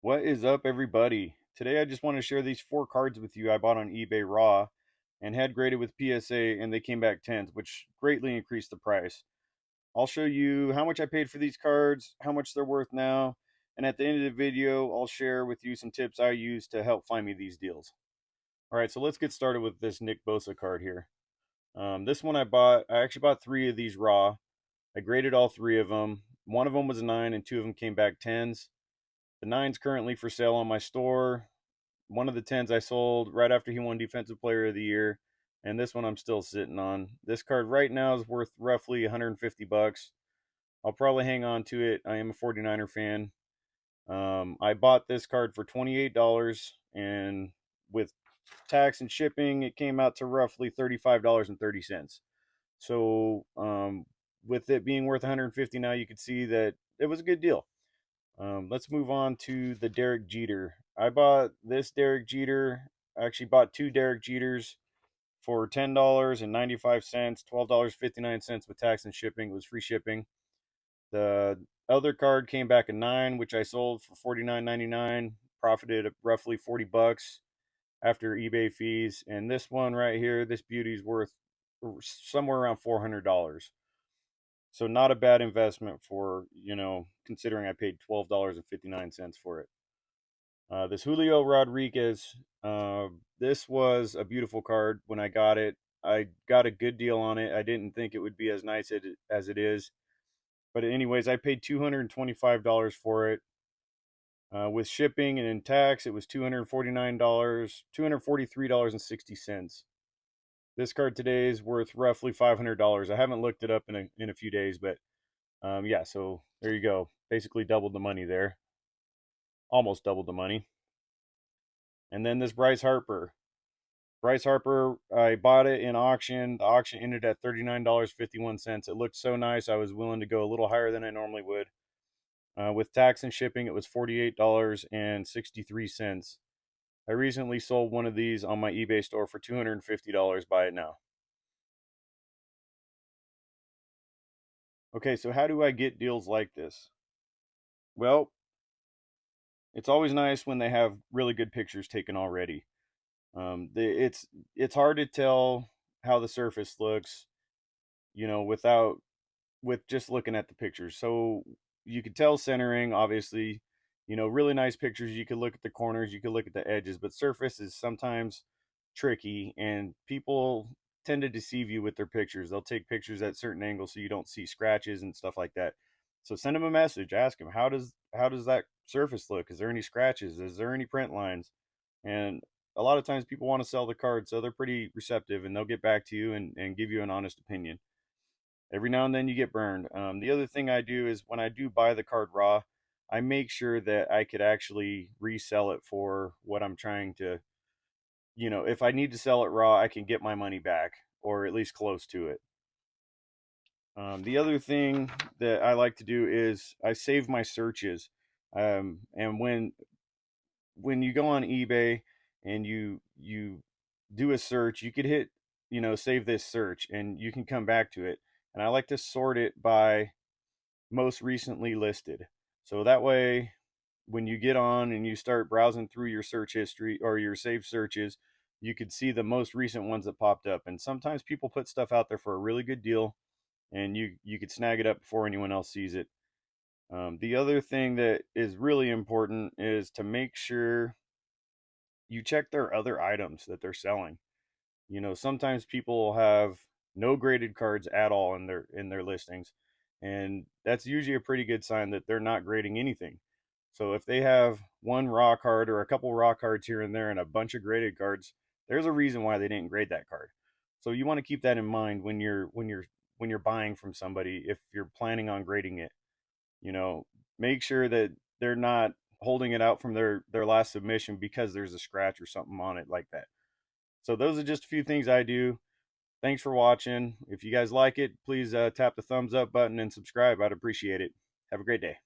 What is up, everybody? Today I just want to share these four cards with you I bought on eBay raw and had graded with PSA, and they came back 10s, which greatly increased the price. I'll show you how much I paid for these cards, how much they're worth now, and at the end of the video, I'll share with you some tips I use to help find me these deals. All right, so let's get started with this Nick Bosa card here. This one I actually bought three of these raw. I graded all three of them. One of them was a 9 and two of them came back 10s. The nine's currently for sale on my store. One of the 10s I sold right after he won Defensive Player of the Year, and this one I'm still sitting on. This card right now is worth roughly 150 bucks. I'll probably hang on to it. I am a 49er fan. I bought this card for $28, and with tax and shipping, it came out to roughly $35.30. So, with it being worth 150 now, you could see that it was a good deal. Let's move on to the Derek Jeter. I bought this Derek Jeter. I actually bought two Derek Jeters for $10.95, $12.59 with tax and shipping. It was free shipping. The other card came back a 9, which I sold for $49.99. Profited roughly 40 bucks after eBay fees. And this one right here, this beauty's worth somewhere around $400. So not a bad investment for, considering I paid $12.59 for it. This Julio Rodriguez, this was a beautiful card when I got it. I got a good deal on it. I didn't think it would be as nice as it is. But anyways, I paid $225 for it. With shipping and in tax, it was $249, $243.60. This card today is worth roughly $500. I haven't looked it up in a few days, but yeah, so there you go. Basically doubled the money there. Almost doubled the money. And then this Bryce Harper. Bryce Harper, I bought it in auction. The auction ended at $39.51. It looked so nice, I was willing to go a little higher than I normally would. With tax and shipping, it was $48.63. I recently sold one of these on my eBay store for $250. Buy it now. Okay, so how do I get deals like this? Well, it's always nice when they have really good pictures taken already. It's hard to tell how the surface looks, without with just looking at the pictures. So you could tell centering, obviously, really nice pictures. You could look at the corners, you could look at the edges, but surface is sometimes tricky, and people tend to deceive you with their pictures. They'll take pictures at certain angles so you don't see scratches and stuff like that. So send them a message, ask them how does that surface look? Is there any scratches? Is there any print lines? And a lot of times people want to sell the card, so they're pretty receptive and they'll get back to you and give you an honest opinion. Every now and then you get burned. The other thing I do is when I do buy the card raw, I make sure that I could actually resell it for what I'm trying to, if I need to sell it raw, I can get my money back or at least close to it. The other thing that I like to do is I save my searches. And when you go on eBay and you do a search, you could hit, save this search and you can come back to it. And I like to sort it by most recently listed. So that way, when you get on and you start browsing through your search history or your saved searches, you could see the most recent ones that popped up. And sometimes people put stuff out there for a really good deal, and you could snag it up before anyone else sees it. The other thing that is really important is to make sure you check their other items that they're selling. Sometimes people have no graded cards at all in their listings, and that's usually a pretty good sign that they're not grading anything. So if they have one raw card or a couple raw cards here and there and a bunch of graded cards, there's a reason why they didn't grade that card. So you want to keep that in mind when you're buying from somebody if you're planning on grading it. You know, make sure that they're not holding it out from their last submission because there's a scratch or something on it like that. So those are just a few things I do. Thanks for watching. If you guys like it, please tap the thumbs up button and subscribe. I'd appreciate it. Have a great day.